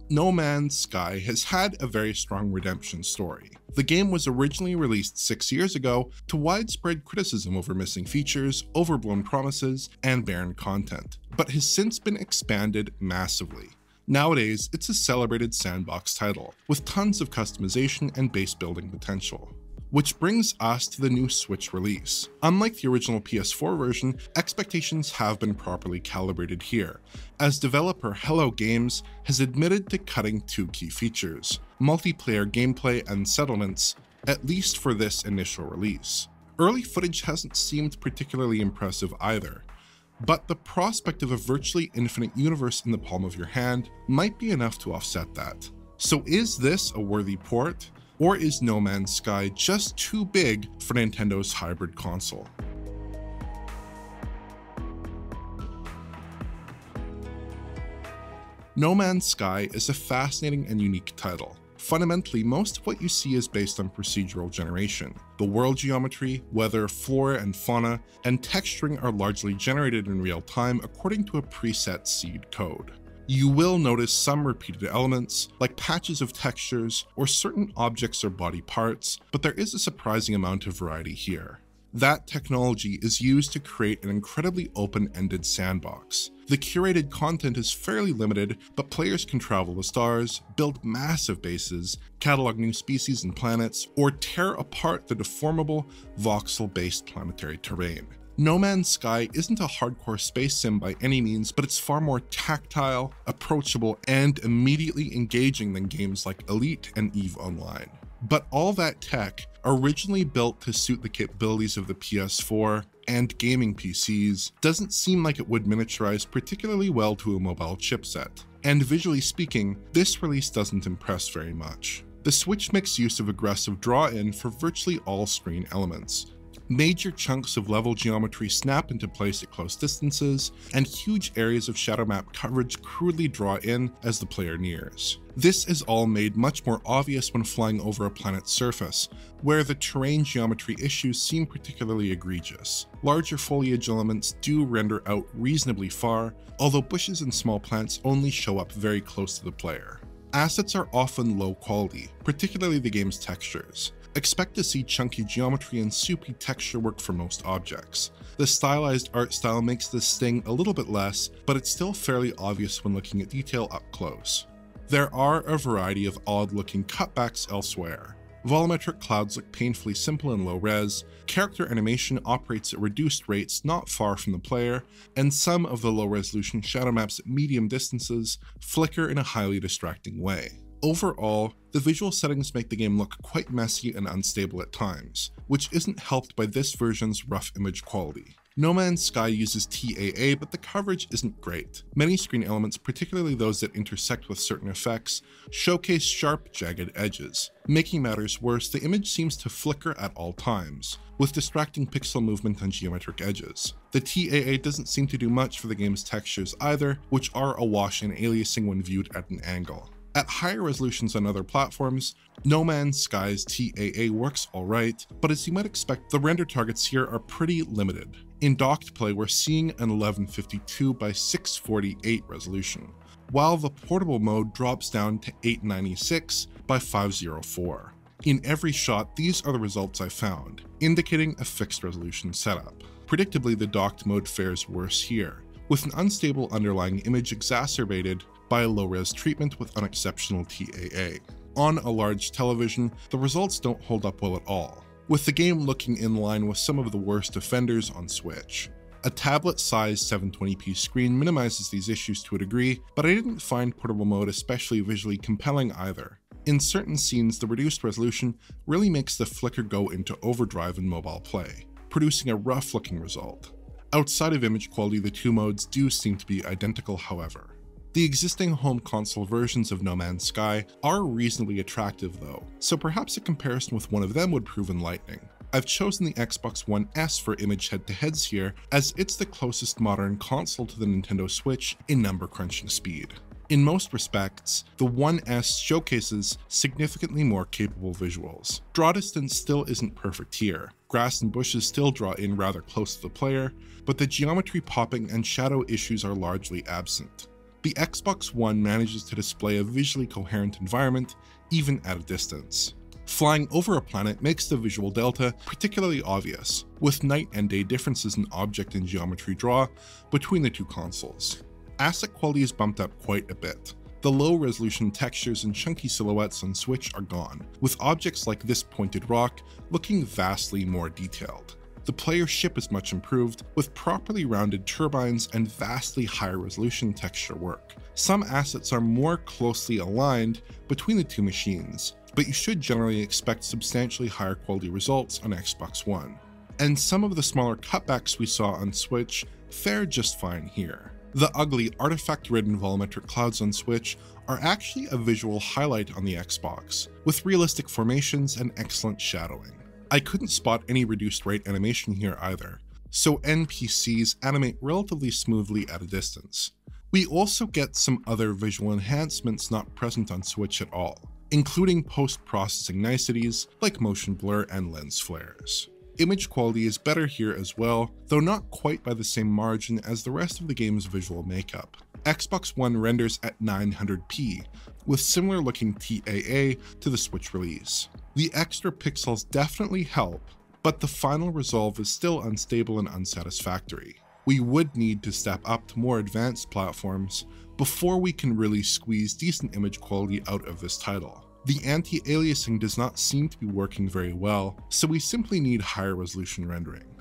No Man's Sky has had a very strong redemption story. The game was originally released 6 years ago to widespread criticism over missing features, overblown promises, and barren content, but has since been expanded massively. Nowadays, it's a celebrated sandbox title, with tons of customization and base building potential. Which brings us to the new Switch release. Unlike the original PS4 version, expectations have been properly calibrated here, as developer Hello Games has admitted to cutting 2 key features: multiplayer gameplay and settlements, at least for this initial release. Early footage hasn't seemed particularly impressive either, but the prospect of a virtually infinite universe in the palm of your hand might be enough to offset that. So is this a worthy port? Or is No Man's Sky just too big for Nintendo's hybrid console? No Man's Sky is a fascinating and unique title. Fundamentally, most of what you see is based on procedural generation. The world geometry, weather, flora and fauna, and texturing are largely generated in real time according to a preset seed code. You will notice some repeated elements, like patches of textures or certain objects or body parts, but there is a surprising amount of variety here. That technology is used to create an incredibly open-ended sandbox. The curated content is fairly limited, but players can travel the stars, build massive bases, catalog new species and planets, or tear apart the deformable, voxel-based planetary terrain. No Man's Sky isn't a hardcore space sim by any means, but it's far more tactile, approachable, and immediately engaging than games like Elite and EVE Online. But all that tech, originally built to suit the capabilities of the PS4 and gaming PCs, doesn't seem like it would miniaturize particularly well to a mobile chipset. And visually speaking, this release doesn't impress very much. The Switch makes use of aggressive draw-in for virtually all screen elements. Major chunks of level geometry snap into place at close distances, and huge areas of shadow map coverage crudely draw in as the player nears. This is all made much more obvious when flying over a planet's surface, where the terrain geometry issues seem particularly egregious. Larger foliage elements do render out reasonably far, although bushes and small plants only show up very close to the player. Assets are often low quality, particularly the game's textures. Expect to see chunky geometry and soupy texture work for most objects. The stylized art style makes this sting a little bit less, but it's still fairly obvious when looking at detail up close. There are a variety of odd-looking cutbacks elsewhere. Volumetric clouds look painfully simple and low-res, character animation operates at reduced rates not far from the player, and some of the low-resolution shadow maps at medium distances flicker in a highly distracting way. Overall, the visual settings make the game look quite messy and unstable at times, which isn't helped by this version's rough image quality. No Man's Sky uses TAA, but the coverage isn't great. Many screen elements, particularly those that intersect with certain effects, showcase sharp, jagged edges. Making matters worse, the image seems to flicker at all times, with distracting pixel movement on geometric edges. The TAA doesn't seem to do much for the game's textures either, which are awash in aliasing when viewed at an angle. At higher resolutions on other platforms, No Man's Sky's TAA works alright, but as you might expect, the render targets here are pretty limited. In docked play, we're seeing an 1152 by 648 resolution, while the portable mode drops down to 896 by 504. In every shot, these are the results I found, indicating a fixed resolution setup. Predictably, the docked mode fares worse here, with an unstable underlying image exacerbated by a low-res treatment with unexceptional TAA. On a large television, the results don't hold up well at all, with the game looking in line with some of the worst offenders on Switch. A tablet-sized 720p screen minimizes these issues to a degree, but I didn't find portable mode especially visually compelling either. In certain scenes, the reduced resolution really makes the flicker go into overdrive in mobile play, producing a rough-looking result. Outside of image quality, the two modes do seem to be identical, however. The existing home console versions of No Man's Sky are reasonably attractive though, so perhaps a comparison with one of them would prove enlightening. I've chosen the Xbox One S for image head-to-heads here, as it's the closest modern console to the Nintendo Switch in number crunching speed. In most respects, the One S showcases significantly more capable visuals. Draw distance still isn't perfect here. Grass and bushes still draw in rather close to the player, but the geometry popping and shadow issues are largely absent. the Xbox One manages to display a visually coherent environment even at a distance. Flying over a planet makes the visual delta particularly obvious, with night and day differences in object and geometry draw between the two consoles. Asset quality is bumped up quite a bit. The low-resolution textures and chunky silhouettes on Switch are gone, with objects like this pointed rock looking vastly more detailed. The player's ship is much improved, with properly rounded turbines and vastly higher resolution texture work. Some assets are more closely aligned between the two machines, but you should generally expect substantially higher quality results on Xbox One. And some of the smaller cutbacks we saw on Switch fare just fine here. The ugly, artifact-ridden volumetric clouds on Switch are actually a visual highlight on the Xbox, with realistic formations and excellent shadowing. I couldn't spot any reduced rate animation here either, so NPCs animate relatively smoothly at a distance. We also get some other visual enhancements not present on Switch at all, including post-processing niceties like motion blur and lens flares. Image quality is better here as well, though not quite by the same margin as the rest of the game's visual makeup. Xbox One renders at 900p, with similar looking TAA to the Switch release. The extra pixels definitely help, but the final resolve is still unstable and unsatisfactory. We would need to step up to more advanced platforms before we can really squeeze decent image quality out of this title. The anti-aliasing does not seem to be working very well, so we simply need higher resolution rendering.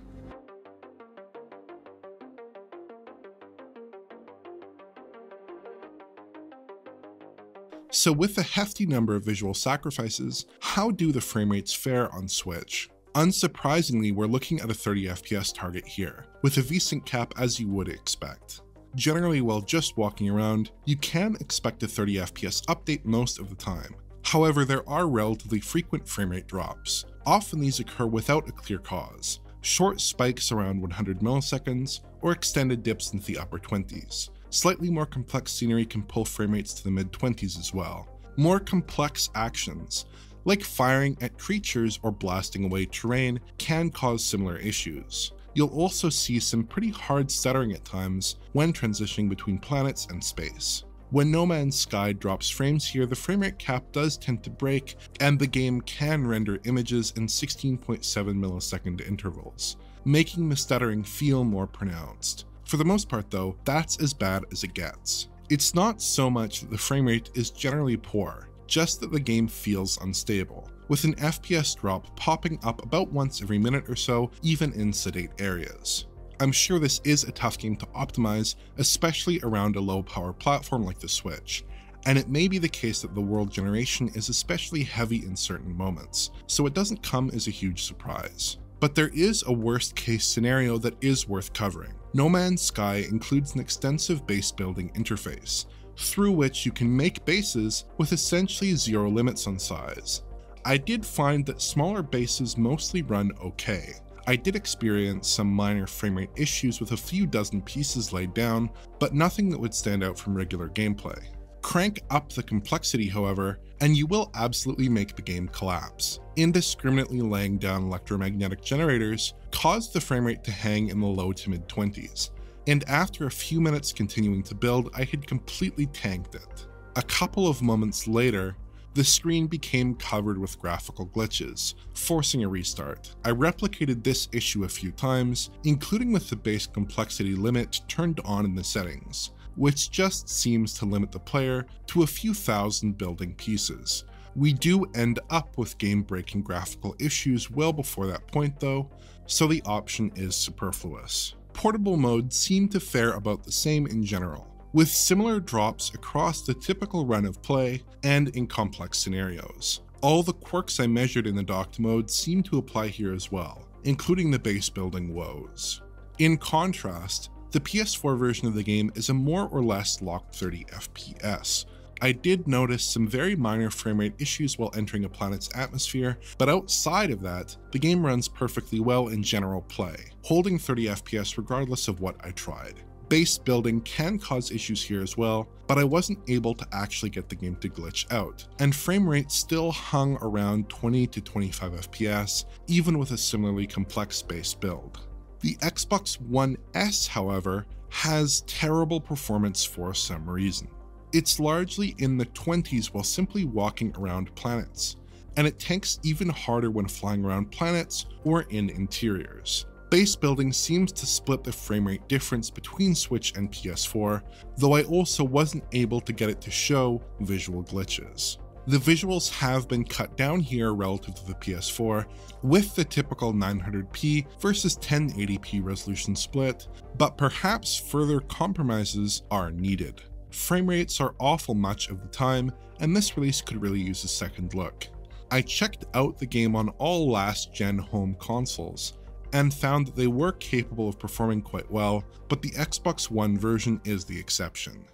So with a hefty number of visual sacrifices, how do the frame rates fare on Switch? Unsurprisingly, we're looking at a 30 FPS target here, with a VSync cap as you would expect. Generally, while just walking around, you can expect a 30 FPS update most of the time. However, there are relatively frequent framerate drops. Often these occur without a clear cause, short spikes around 100 milliseconds, or extended dips into the upper 20s. Slightly more complex scenery can pull framerates to the mid-20s as well. More complex actions, like firing at creatures or blasting away terrain, can cause similar issues. You'll also see some pretty hard stuttering at times when transitioning between planets and space. When No Man's Sky drops frames here, the framerate cap does tend to break, and the game can render images in 16.7 millisecond intervals, making the stuttering feel more pronounced. For the most part though, that's as bad as it gets. It's not so much that the framerate is generally poor, just that the game feels unstable, with an FPS drop popping up about once every minute or so, even in sedate areas. I'm sure this is a tough game to optimize, especially around a low-power platform like the Switch, and it may be the case that the world generation is especially heavy in certain moments, so it doesn't come as a huge surprise. But there is a worst-case scenario that is worth covering. No Man's Sky includes an extensive base building interface, through which you can make bases with essentially zero limits on size. I did find that smaller bases mostly run okay. I did experience some minor framerate issues with a few dozen pieces laid down, but nothing that would stand out from regular gameplay. Crank up the complexity, however, and you will absolutely make the game collapse. Indiscriminately laying down electromagnetic generators caused the framerate to hang in the low to mid 20s, and after a few minutes continuing to build, I had completely tanked it. A couple of moments later, the screen became covered with graphical glitches, forcing a restart. I replicated this issue a few times, including with the base complexity limit turned on in the settings, which just seems to limit the player to a few thousand building pieces. We do end up with game-breaking graphical issues well before that point though, so the option is superfluous. Portable modes seem to fare about the same in general, with similar drops across the typical run of play and in complex scenarios. All the quirks I measured in the docked mode seem to apply here as well, including the base building woes. In contrast, the PS4 version of the game is a more or less locked 30 FPS. I did notice some very minor framerate issues while entering a planet's atmosphere, but outside of that, the game runs perfectly well in general play, holding 30 FPS regardless of what I tried. Base building can cause issues here as well, but I wasn't able to actually get the game to glitch out, and frame rate still hung around 20 to 25 FPS, even with a similarly complex base build. The Xbox One S, however, has terrible performance for some reason. It's largely in the 20s while simply walking around planets, and it tanks even harder when flying around planets or in interiors. Base building seems to split the framerate difference between Switch and PS4, though I also wasn't able to get it to show visual glitches. The visuals have been cut down here relative to the PS4, with the typical 900p versus 1080p resolution split, but perhaps further compromises are needed. Frame rates are awful much of the time, and this release could really use a second look. I checked out the game on all last-gen home consoles, and found that they were capable of performing quite well, but the Xbox One version is the exception.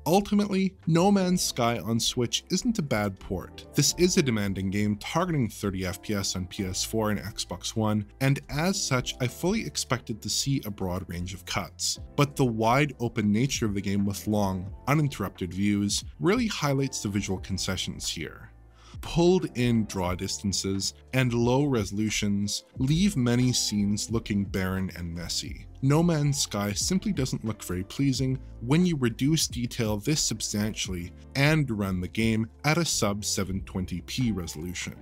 Ultimately, No Man's Sky on Switch isn't a bad port. This is a demanding game targeting 30 FPS on PS4 and Xbox One, and as such, I fully expected to see a broad range of cuts. But the wide open nature of the game with long, uninterrupted views really highlights the visual concessions here. Pulled in draw distances and low resolutions leave many scenes looking barren and messy. No Man's Sky simply doesn't look very pleasing when you reduce detail this substantially and run the game at a sub 720p resolution.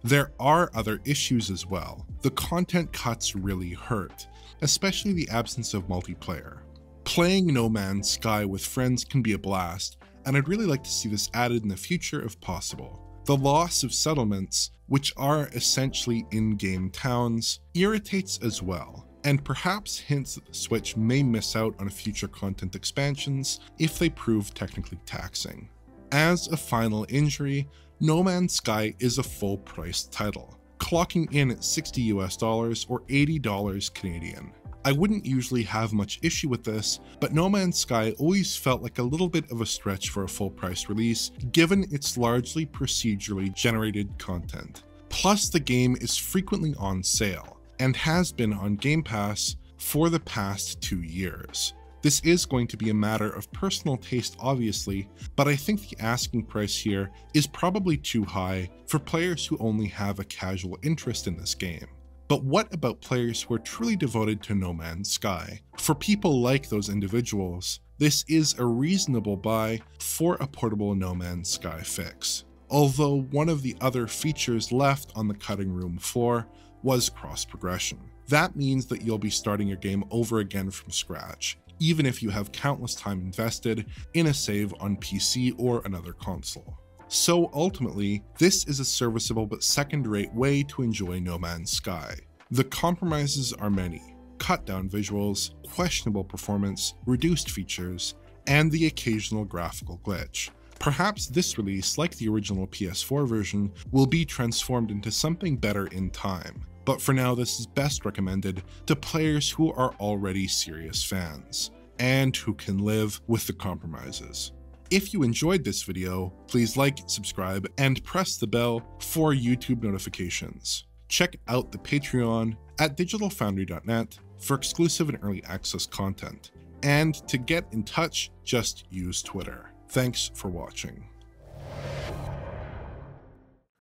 There are other issues as well. The content cuts really hurt, especially the absence of multiplayer. Playing No Man's Sky with friends can be a blast, and I'd really like to see this added in the future if possible. The loss of settlements, which are essentially in-game towns, irritates as well, and perhaps hints that the Switch may miss out on future content expansions if they prove technically taxing. As a final injury, No Man's Sky is a full-priced title, clocking in at $60 or $80 Canadian. I wouldn't usually have much issue with this, but No Man's Sky always felt like a little bit of a stretch for a full-price release, given its largely procedurally generated content. Plus, the game is frequently on sale, and has been on Game Pass for the past 2 years. This is going to be a matter of personal taste obviously, but I think the asking price here is probably too high for players who only have a casual interest in this game. But what about players who are truly devoted to No Man's Sky? For people like those individuals, this is a reasonable buy for a portable No Man's Sky fix. Although one of the other features left on the cutting room floor was cross progression. That means that you'll be starting your game over again from scratch, even if you have countless time invested in a save on PC or another console. So ultimately, this is a serviceable but second-rate way to enjoy No Man's Sky. The compromises are many: cut down visuals, questionable performance, reduced features, and the occasional graphical glitch. Perhaps this release, like the original PS4 version, will be transformed into something better in time, but for now this is best recommended to players who are already serious fans, and who can live with the compromises. If you enjoyed this video, please like, subscribe, and press the bell for YouTube notifications. Check out the Patreon at digitalfoundry.net for exclusive and early access content. And to get in touch, just use Twitter. Thanks for watching.